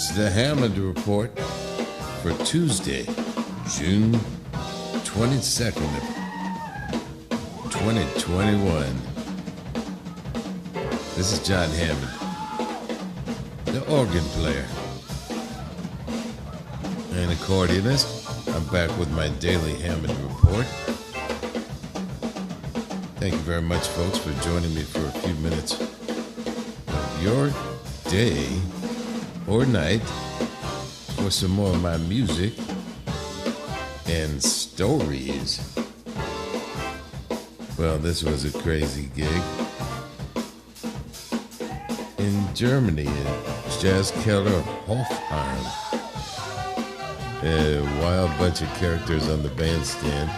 It's the Hammond Report for Tuesday, June 22nd of 2021. This is Jon Hammond, the organ player and accordionist. I'm back with my daily Hammond Report. Thank you very much, folks, for joining me for a few minutes of your day or night for some more of my music and stories. Well, this was a crazy gig in Germany at Jazzkeller Hofheim. A wild bunch of characters on the bandstand.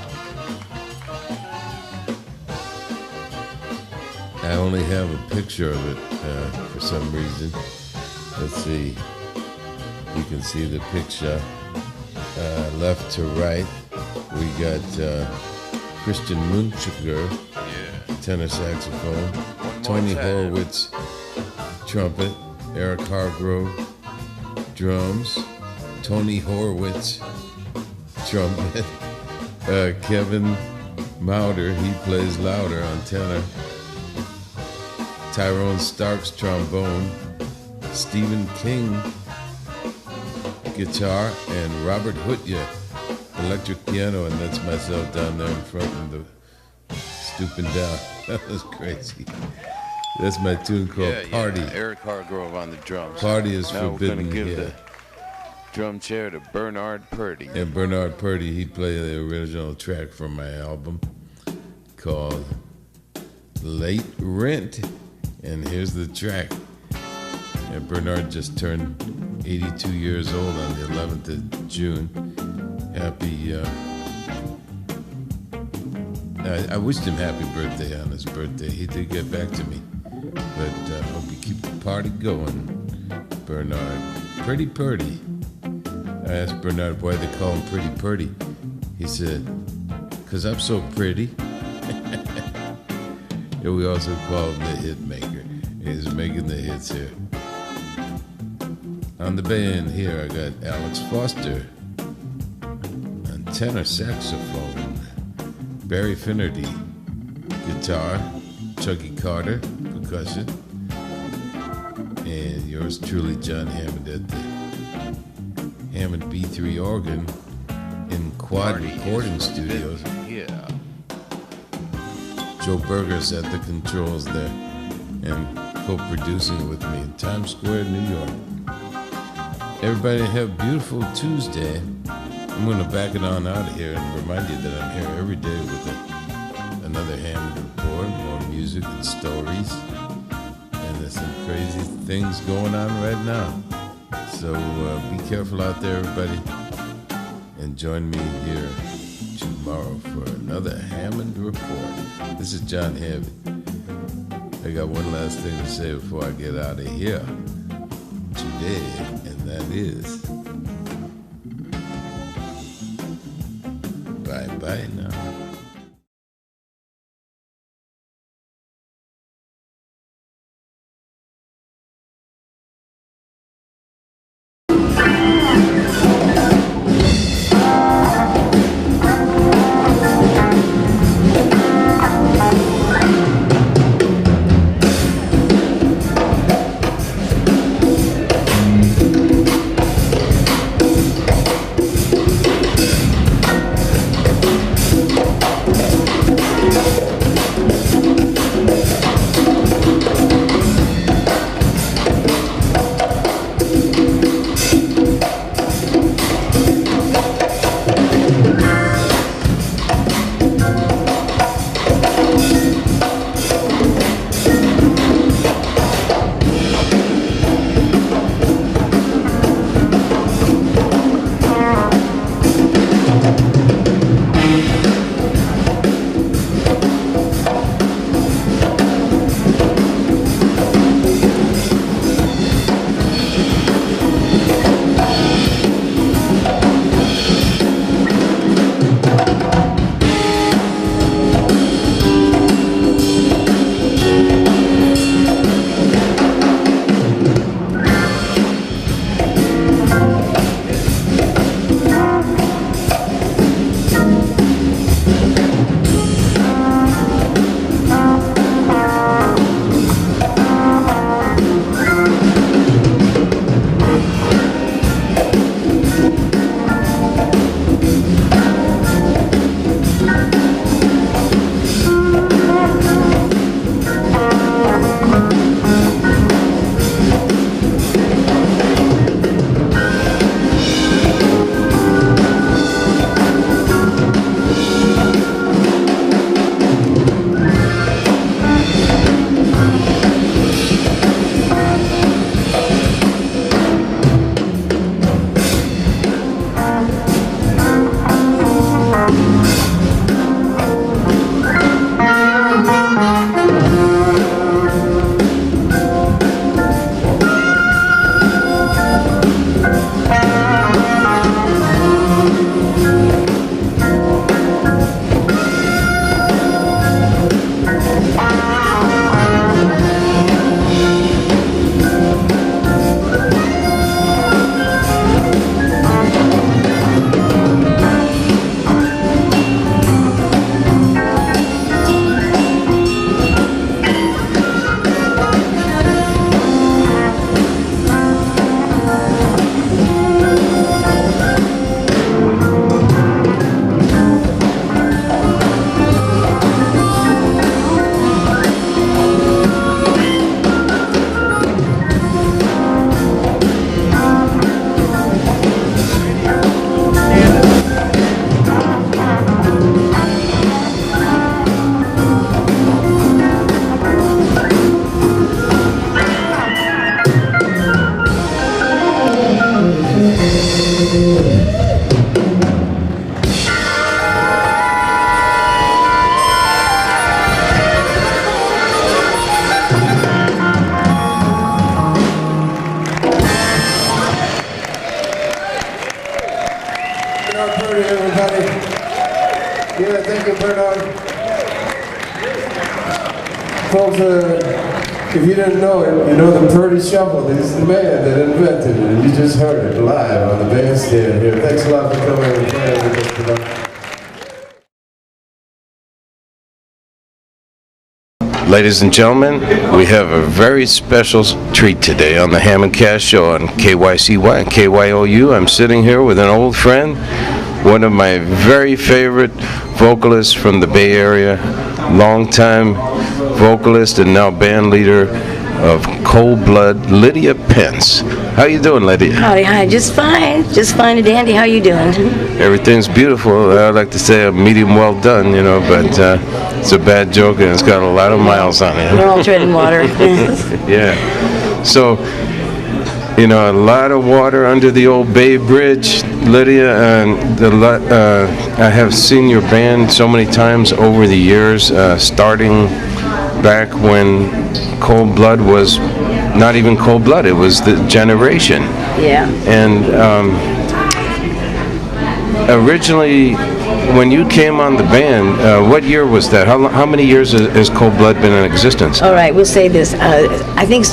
I only have a picture of it for some reason. Let's see. You can see the picture left to right. We got Christian Munchiger, tenor saxophone, Tony Horowitz, trumpet, Eric Hargrove, drums, Tony Horowitz, trumpet, Kevin Mauder, he plays louder on tenor, Tyrone Starks, trombone, Stephen King, guitar, and Robert Hutya, electric piano, and that's myself down there in front of the stooping down. That was crazy. That's my tune called Party. Eric Hargrove on the drums. Party is now forbidden we're gonna give here. the drum chair to Bernard Purdy. And Bernard Purdy, he played the original track from my album called Late Rent. And here's the track. And Bernard just turned 82 years old on the 11th of June. Happy, I wished him happy birthday on his birthday. He did get back to me. But hope you keep the party going, Bernard. Pretty Purdy. I asked Bernard why they call him Pretty Purdy. He said, 'cause I'm so pretty. And we also call him the hit maker. He's making the hits here. On the band here, I got Alex Foster on tenor saxophone, Barry Finnerty guitar, Chucky Carter percussion, and yours truly, Jon Hammond at the Hammond B3 organ in Quad Recording Studios. Yeah. Joe Burgers at the controls there and co-producing with me in Times Square, New York. Everybody have a beautiful Tuesday. I'm going to back it on out of here and remind you that I'm here every day with another Hammond Report, more music and stories. And there's some crazy things going on right now. So be careful out there, everybody. And join me here tomorrow for another Hammond Report. This is Jon Hammond. I got one last thing to say before I get out of here today, and that is bye-bye now. Thank you, Bernard. Folks, if you didn't know it, you know the Purdy Shuffle. This is the man that invented it, and you just heard it live on the bandstand here. Thanks a lot for coming and playing with us tonight. Ladies and gentlemen, we have a very special treat today on the Hammond Cast Show on KYCY and KYOU. I'm sitting here with an old friend, one of my very favorite vocalists from the Bay Area, longtime vocalist and now band leader of Cold Blood, Lydia Pence. How you doing, Lydia? Howdy, hi. Just fine and dandy. How you doing? Everything's beautiful. I like to say a medium well done, you know, but it's a bad joke and it's got a lot of miles on it. We're all treading water. Yeah. So, you know, a lot of water under the old Bay Bridge, Lydia. And I have seen your band so many times over the years, starting back when Cold Blood was not even Cold Blood, it was the Generation. Yeah. And originally, when you came on the band, what year was that? How many years has Cold Blood been in existence? All right, we'll say this. I think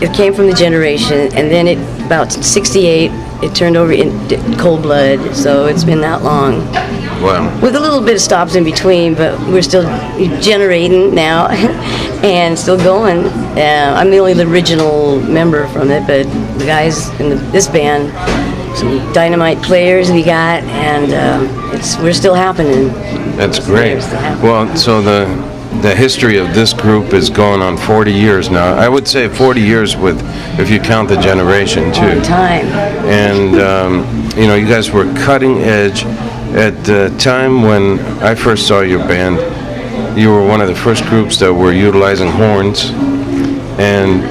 it came from the Generation, and then about 68, it turned over in Cold Blood, so it's been that long. Wow. With a little bit of stops in between, but we're still generating now and still going. I'm the only original member from it, but the guys in this band, some dynamite players we got, and we're still happening. That's great. Well, so the history of this group is going on 40 years now. I would say 40 years if you count the Generation too. Long time. And you know, you guys were cutting edge. At the time when I first saw your band, you were one of the first groups that were utilizing horns and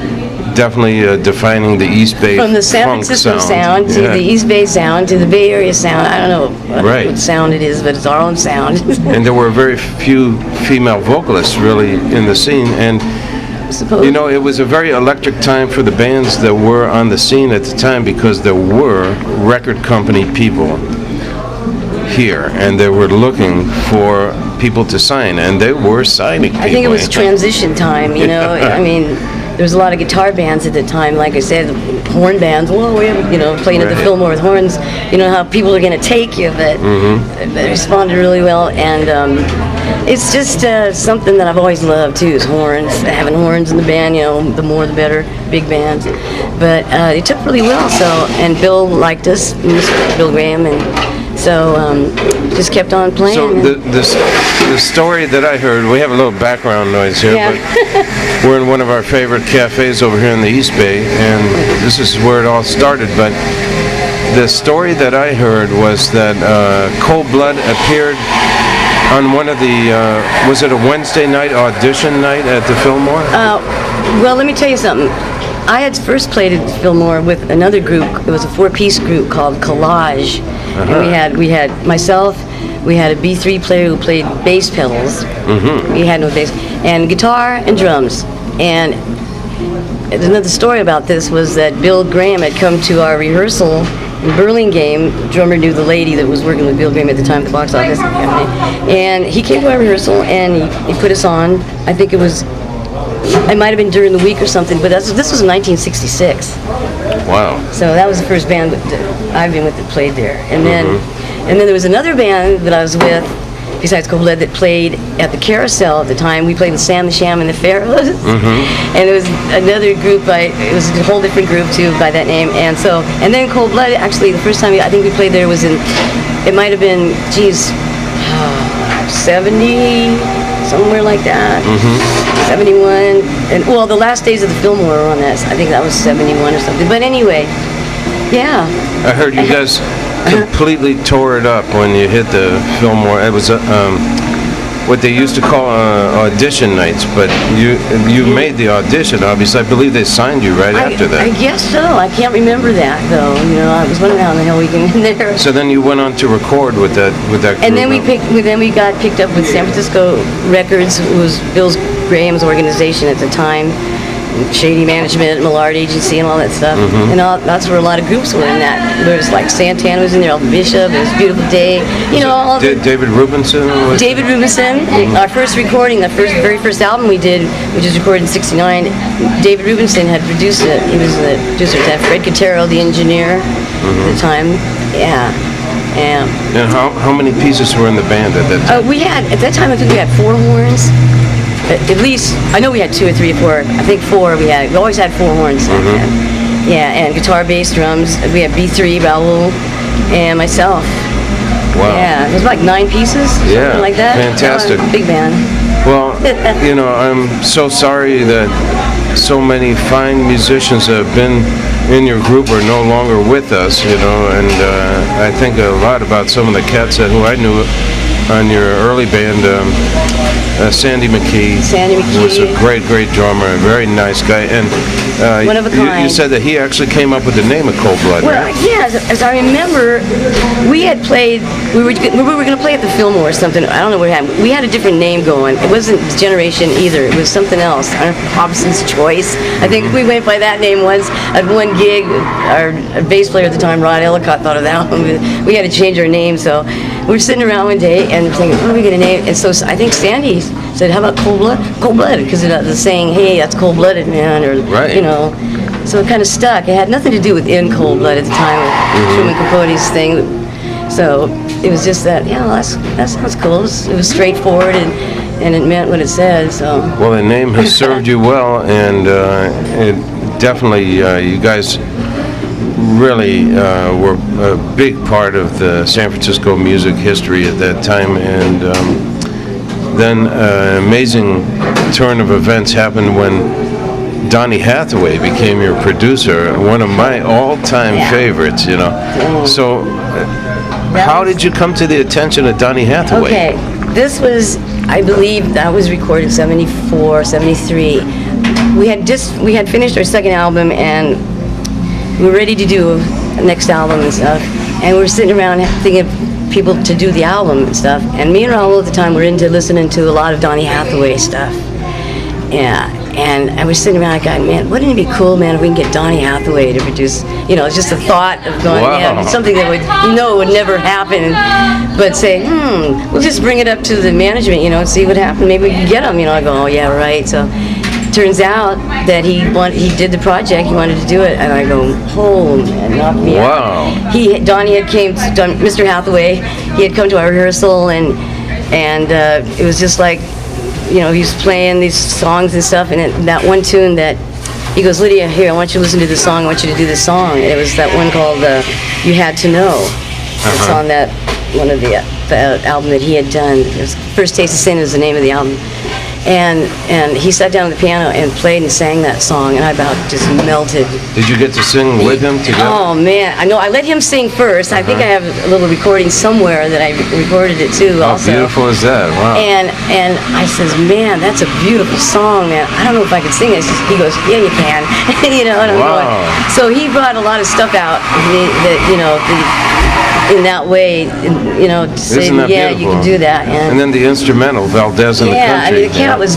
definitely defining the East Bay from the San funk Francisco sound to the East Bay sound to the Bay Area sound. I don't know what sound it is, but it's our own sound. And there were very few female vocalists really in the scene, and you know, it was a very electric time for the bands that were on the scene at the time, because there were record company people here, and they were looking for people to sign, and they were signing people. I think it was transition time, you know. I mean, there was a lot of guitar bands at the time, like I said, horn bands. Well, we have, you know, playing at the Fillmore with horns. You know how people are going to take you, but they responded really well, and it's just something that I've always loved too, is horns. Having horns in the band, you know, the more the better, big bands. But it took really well. So, and Bill liked us, Bill Graham, and so just kept on playing. So the story that I heard, we have a little background noise here, but we're in one of our favorite cafes over here in the East Bay, and this is where it all started. But the story that I heard was that Cold Blood appeared on one of the, was it a Wednesday night audition night at the Fillmore? Well, let me tell you something. I had first played at Fillmore with another group. It was a 4-piece group called Collage. And we had myself, we had a B3 player who played bass pedals. We had no bass, and guitar and drums. And another story about this was that Bill Graham had come to our rehearsal in Burlingame. Drummer knew the lady that was working with Bill Graham at the time at the box office, and he came to our rehearsal and he put us on. I think it might have been during the week or something, but this was in 1966. Wow. So that was the first band that I've been with that played there. And then there was another band that I was with, besides Cold Blood, that played at the Carousel at the time. We played with Sam the Sham and the Pharaohs. And it was another group, it was a whole different group too by that name. And then Cold Blood, actually the first time I think we played there was it might have been, 70, somewhere like that. 71, and well, the last days of the Fillmore were on that. I think that was 71 or something. But anyway, yeah. I heard you guys completely tore it up when you hit the Fillmore. It was what they used to call audition nights, but you made the audition, obviously. I believe they signed you after that. I guess so. I can't remember that, though. You know, I was wondering how the hell we came in there. So then you went on to record with that group. And then we got picked up with San Francisco Records, who was Bill Graham's organization at the time. Shady Management, Millard Agency, and all that stuff. And that's where a lot of groups were in that. There was like Santana was in there, Elton Bishop, it was a Beautiful Day. You know, all David Rubinson? David Rubinson. Our first recording, the very first album we did, which was recorded in '69, David Rubinson had produced it. He was the producer. Fred Cotero, the engineer at the time. Yeah. And how many pieces were in the band at that time? We had, at that time, I think we had 4 horns. At least, I know we had 2 or 3 or 4. I think 4 we had. We always had 4 horns. Yeah, and guitar, bass, drums. We had B3, Raul, and myself. Wow. Yeah, it was like 9 pieces, something like that. Fantastic. Big band. Well, you know, I'm so sorry that so many fine musicians have been in your group are no longer with us, you know, and I think a lot about some of the cats who I knew on your early band, Sandy McKee. Sandy McKee was a great drummer, a very nice guy, and one of a kind. You said that he actually came up with the name of Cold Blood, well, right? yeah, as I remember, we had played. We were going to play at the Fillmore or something. I don't know what happened. We had a different name going. It wasn't Generation either. It was something else. I don't know, Hobson's Choice. I think we went by that name once at one gig. Our bass player at the time, Rod Ellicott, thought of that one. We had to change our name, so we were sitting around one day and thinking, what are we going to name? And so I think Sandy said, how about Cold Blood? Cold Blood, because it was saying, hey, that's cold-blooded, man, or, you know. So it kind of stuck. It had nothing to do with In Cold Blood at the time, with Truman Capote's thing. So it was just that, yeah, that sounds cool. It was straightforward, and it meant what it said, so. Well, the name has served you well, and it definitely, you guys really were a big part of the San Francisco music history at that time, and then an amazing turn of events happened when Donny Hathaway became your producer, one of my all-time favorites, you know. So how did you come to the attention of Donny Hathaway? Okay, this was, I believe, that was recorded 74, 73. We had finished our second album, and we were ready to do the next album and stuff, and we were sitting around thinking of people to do the album and stuff, and me and Raul at the time were into listening to a lot of Donny Hathaway stuff. Yeah, and I was sitting around like, man, wouldn't it be cool, man, if we can get Donny Hathaway to produce, you know, just the thought of going, yeah, something that would never happen, but say, we'll just bring it up to the management, you know, and see what happens, maybe we can get him, you know. I go, oh yeah, right. So turns out that he did the project, he wanted to do it, and I go, oh man, knocked me out. Donny had Mr. Hathaway, he had come to our rehearsal, and it was just like, you know, he was playing these songs and stuff, and that one tune that he goes, Lydia, here, I want you to listen to this song, I want you to do this song. And it was that one called You Had to Know. It's on that one of the album that he had done. It was First Taste of Sin is the name of the album. And he sat down at the piano and played and sang that song, and I about just melted. Did you get to sing with him together? Oh man, I know. I let him sing first. I think I have a little recording somewhere that I recorded it too. How beautiful is that? Wow. And I says, man, that's a beautiful song, man. I don't know if I can sing it. He goes, yeah, you can. You know, and I'm going. So he brought a lot of stuff out that, you know, in that way, you know, to say, yeah, you can do that. And then the instrumental, Valdez and the Country. Yeah, I mean, the cat was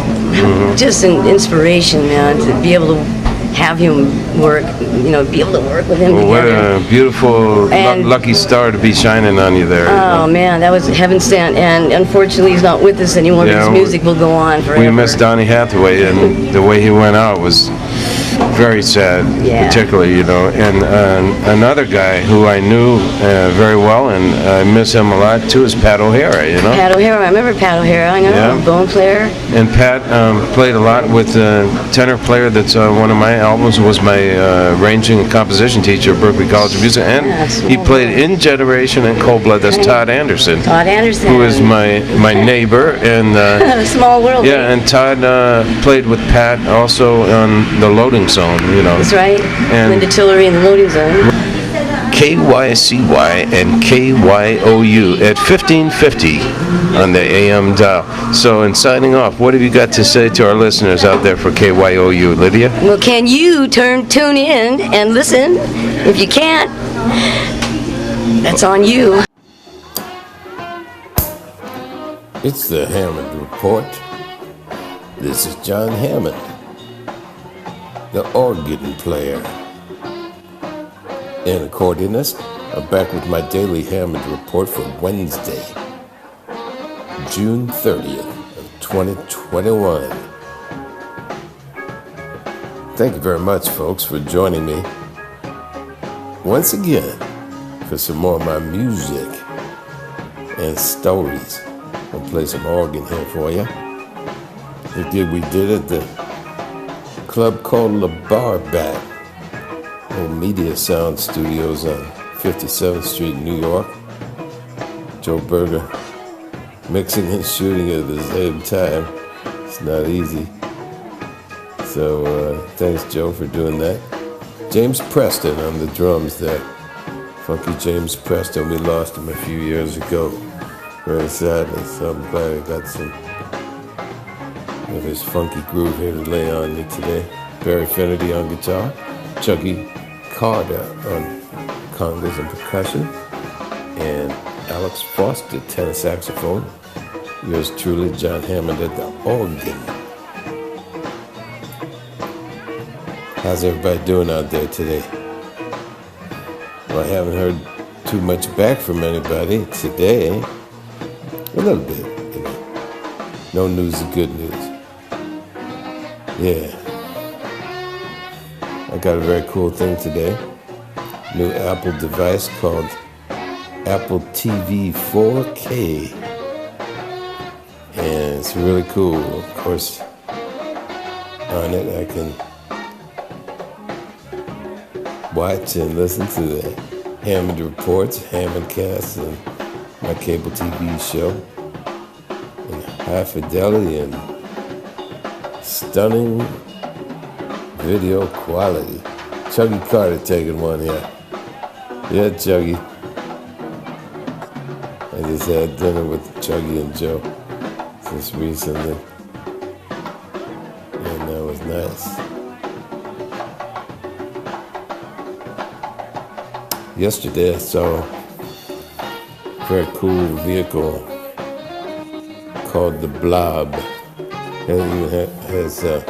just an inspiration, man, to be able to have him work, you know, be able to work with him together. What a beautiful, lucky star to be shining on you there. Oh, man, that was heaven sent, and unfortunately he's not with us anymore, but his music will go on forever. We miss Donny Hathaway, and the way he went out was very sad, particularly, you know. And another guy who I knew very well, and I miss him a lot too, is Pat O'Hara, you know. Pat O'Hara, I remember Pat O'Hara, I know, bone player. And Pat played a lot with a tenor player that's one of my albums, was my arranging and composition teacher at Berklee College of Music, and he played in Generation and Cold Blood. That's Todd Anderson. Todd Anderson. Who is my neighbor. And small world. Yeah, and Todd played with Pat also on the Loading Zone, you know. That's right. And Linda Tillery in the Loading Zone. KYCY and KYOU at 1550 on the AM dial. So in signing off, what have you got to say to our listeners out there for KYOU, Lydia? Well, can you tune in and listen? If you can't, that's on you. It's the Hammond Report. This is Jon Hammond. the organ player and accordionist. I'm back with my daily Hammond Report for Wednesday, June 30th of 2021. Thank you very much, folks, for joining me once again for some more of my music and stories. I'll play some organ here for you. The gig we did at the club called La Barbat, old Media Sound Studios on 57th Street in New York. Joe Berger mixing and shooting at the same time. It's not easy. So thanks, Joe, for doing that. James Preston on the drums there. Funky James Preston. We lost him a few years ago. Very sadly, so I'm glad I got some of his funky groove here to lay on me today. Barry Finnerty on guitar. Chucky Carter on congas and percussion. And Alex Foster, tenor saxophone. Yours truly, Jon Hammond at the organ. How's everybody doing out there today? Well, I haven't heard too much back from anybody today. A little bit, you know. No news is good news. Yeah. I got a very cool thing today. New Apple device called Apple TV 4K. And it's really cool. Of course, on it I can watch and listen to the Hammond Reports, Hammond Cast, and my cable TV show in high fidelity and stunning video quality. Chucky Carter taking one here. Yeah, Chuggy. I just had dinner with Chuggy and Joe just recently, and that was nice. Yesterday I saw a very cool vehicle called the Blob. It even has a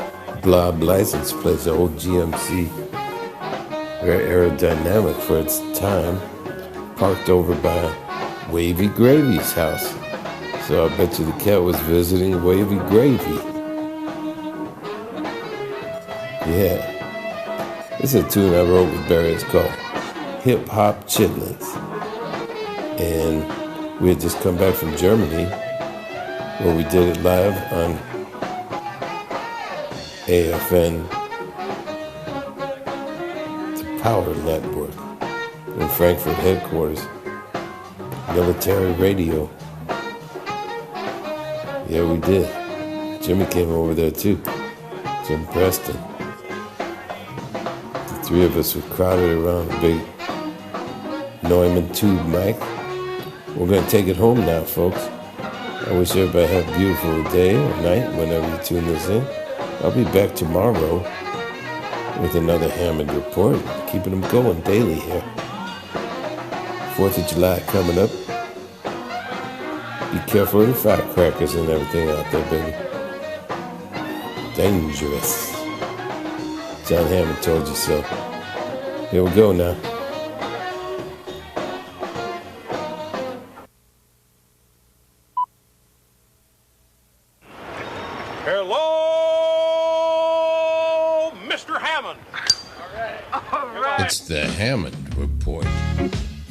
Blob license plate, the old GMC. Very aerodynamic for its time. Parked over by Wavy Gravy's house. So I bet you the cat was visiting Wavy Gravy. Yeah. This is a tune I wrote with Barry. It's called Hip Hop Chitlins. And we had just come back from Germany where we did it live on AFN, the Power Network in Frankfurt headquarters. Military radio. Yeah, we did. Jimmy came over there too. Jim Preston. The three of us were crowded around a big Neumann tube mic. We're going to take it home now, folks. I wish everybody had a beautiful day or night whenever you tune this in. I'll be back tomorrow with another Hammond Report, keeping them going daily here. 4th of July coming up. Be careful of the firecrackers and everything out there, baby. Dangerous. Jon Hammond told you so. Here we go now. Hello, Mr. Hammond. All right. It's the Hammond Report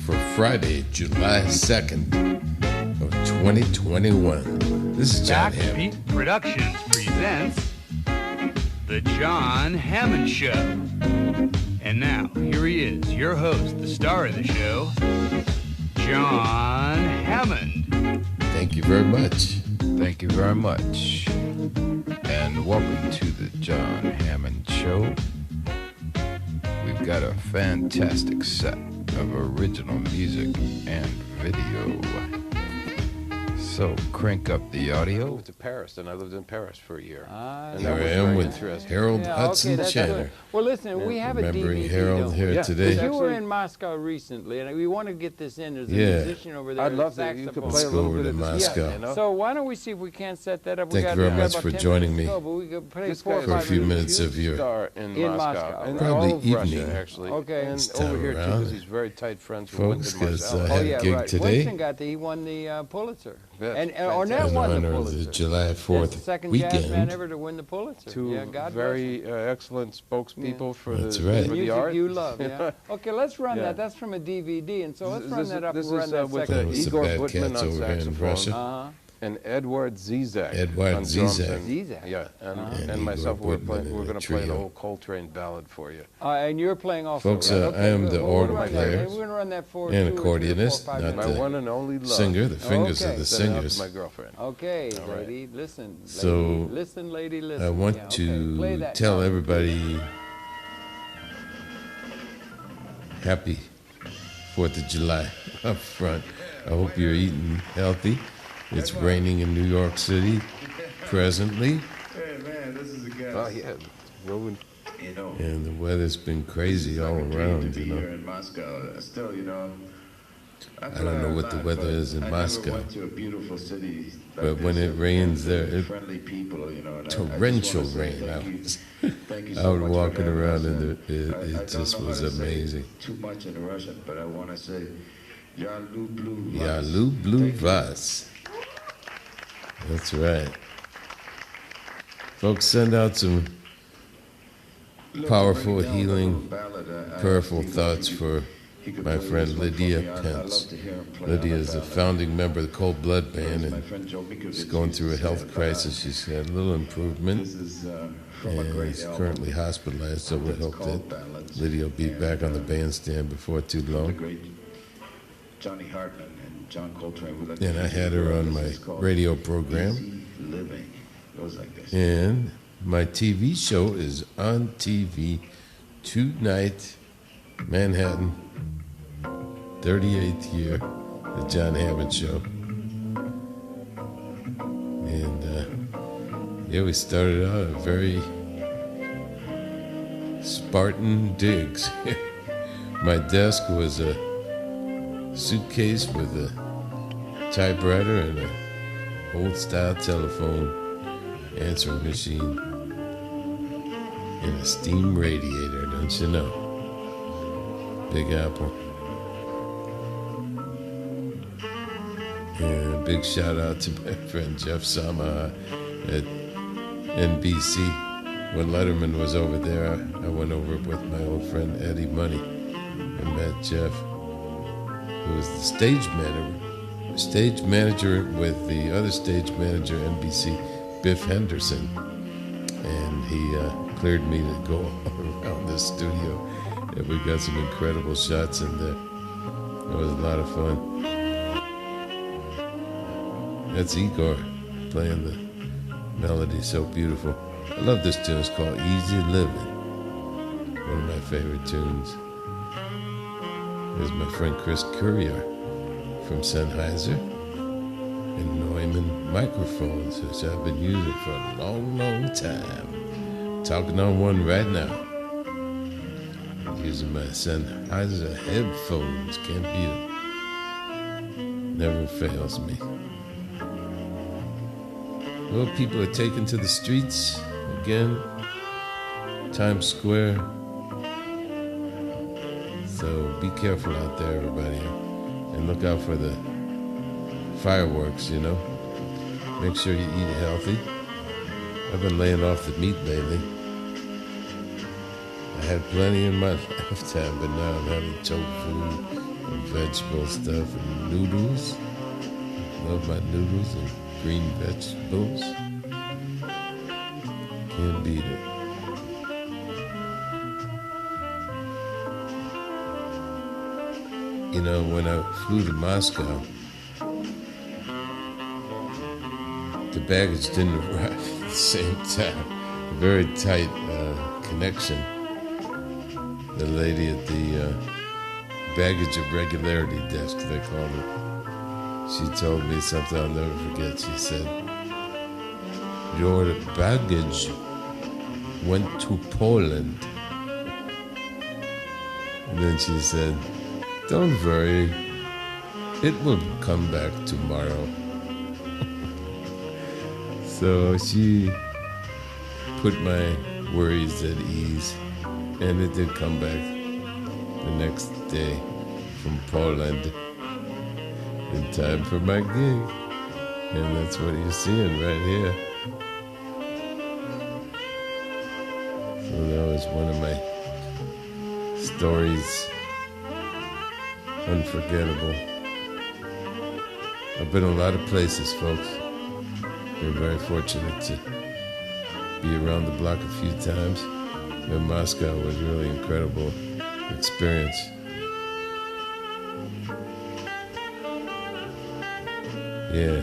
for Friday, July 2nd of 2021. This is Jon Hammond. Backbeat Productions presents The Jon Hammond Show. And now, here he is, your host, the star of the show, Jon Hammond. Thank you very much. Thank you very much. And welcome to the Jon Hammond Show. We've got a fantastic set of original music and video. So crank up the audio. I moved to Paris, and I lived in Paris for a year. Here I am with Harold Hudson that's Channer. good. Well, listen, we have a Remembering DVD. Harold don't here we? today. You were in Moscow recently, and we want to get this in. There's a Yeah. musician over there. I'd love to. You could play a Let's go little over bit to of this. Moscow. Yeah, you know? So why don't we see if we can't set that up? Thank you very much for joining me for a few minutes of your star in Moscow. And probably all of Russia, evening. actually. Okay. And This time over here, too, around. because he's very tight friends with Folks, Wynton 'cause Marsalis. I had a gig today. Winston he won the Pulitzer. That's And fantastic. Ornette in won the honor of Pulitzer. the July That's 4th the second jazz man weekend. ever to win the Pulitzer. Two Yeah, God very excellent spokespeople for the, That's right. for the Music art. you love, yeah. Okay, let's run Yeah. that. That's from a DVD, and so let's run that up This and run is that with That second. was the Igor Bad Gutman Cats on over here in saxophone. Russia. Uh-huh. And Edward Zizek. Edward on drums Zizek. and- Zizek. Yeah, and, And and myself, Igor we're Gutman going in a to play the trio. whole Coltrane ballad for you. And you're playing also. Folks, right? I am good. the Well, organ we'll run that. player We're going to run that for and 2 or 3 or 4 or accordionist, 5 not My minutes. one and only love. Singer, the fingers Okay. of the Sending out to singers. my girlfriend. Okay, All right. lady, listen. So, lady, listen, lady, listen. I want Yeah, okay. Play to that tell now. everybody happy 4th of July up front. I hope you're eating healthy. It's raining in New York City presently, Hey man, this is a guy. Oh, yeah. Ruined. You know, and the weather's been crazy all around, you here know. in Moscow. Still, you know, I don't know what the weather is in Moscow, went to a beautiful city like but when this, it rains there, friendly people, you know. And torrential I just wanna say rain. I thank you. was, Thank you I so was much for walking having around us, and and it I just don't know was how to say amazing. too much in Russian, but I want to say, Ya lublю Ya вас. lublю Thank you. vas. That's right. Folks, send out some powerful, Bring down a healing, little ballad. I prayerful think thoughts he for could my play friend this one for Lydia me. I'd Pence. love to hear him play Lydia on is a ballad. founding member of the Cold Blood Band, My and friend Joe Mikovits she's going through a used to health say, crisis. She's had a little improvement, This is from a and great is album. currently hospitalized, so we It's hope called that Ballads. Lydia will be And, back on the bandstand before too The long. great Johnny Hartman and John Coltrane. We'd like And to I had her on my This is called radio program. Easy Living. Goes like this. And my TV show is on TV tonight, Manhattan, 38th year, the Jon Hammond Show. And yeah, we started out at very Spartan digs. My desk was a suitcase with a typewriter and a old-style telephone answering machine and a steam radiator, don't you know? Big Apple. And a big shout out to my friend Jeff Sama at NBC. When Letterman was over there, I went over with my old friend Eddie Money and met Jeff, who was the stage manager with the other stage manager, NBC, Biff Henderson. And he cleared me to go around the studio. And we got some incredible shots in there. It was a lot of fun. That's Igor playing the melody so beautiful. I love this tune. It's called Easy Living. One of my favorite tunes. There's my friend Chris Courier from Sennheiser and Neumann microphones, which I've been using for a long, long time. Talking on one right now. Using my Sennheiser headphones. Can't beat it. Never fails me. Well, people are taken to the streets again. Times Square. So be careful out there, everybody. And look out for the fireworks, you know. Make sure you eat healthy. I've been laying off the meat lately. I had plenty in my lifetime, but now I'm having tofu and vegetable stuff and noodles. Love my noodles and green vegetables. Can't beat it. You know, when I flew to Moscow, the baggage didn't arrive at the same time. A very tight connection. The lady at the baggage irregularity desk, they called it. she told me something I'll never forget. She said, "Your baggage went to Poland." And then she said, "Don't worry, it will come back tomorrow." So she put my worries at ease, and it did come back the next day from Poland in time for my gig. And that's what you're seeing right here. So that was one of my stories. Unforgettable. I've been a lot of places, folks. Been very fortunate to be around the block a few times. And Moscow was really incredible experience. Yeah.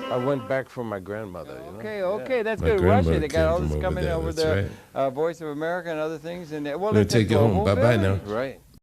I went back for my grandmother, you know? Okay, that's My good. grandmother Russia, they got all came this from coming over over there, the that's Voice of America and other things. And well, I'm gonna take you home. Bye-bye now. Right.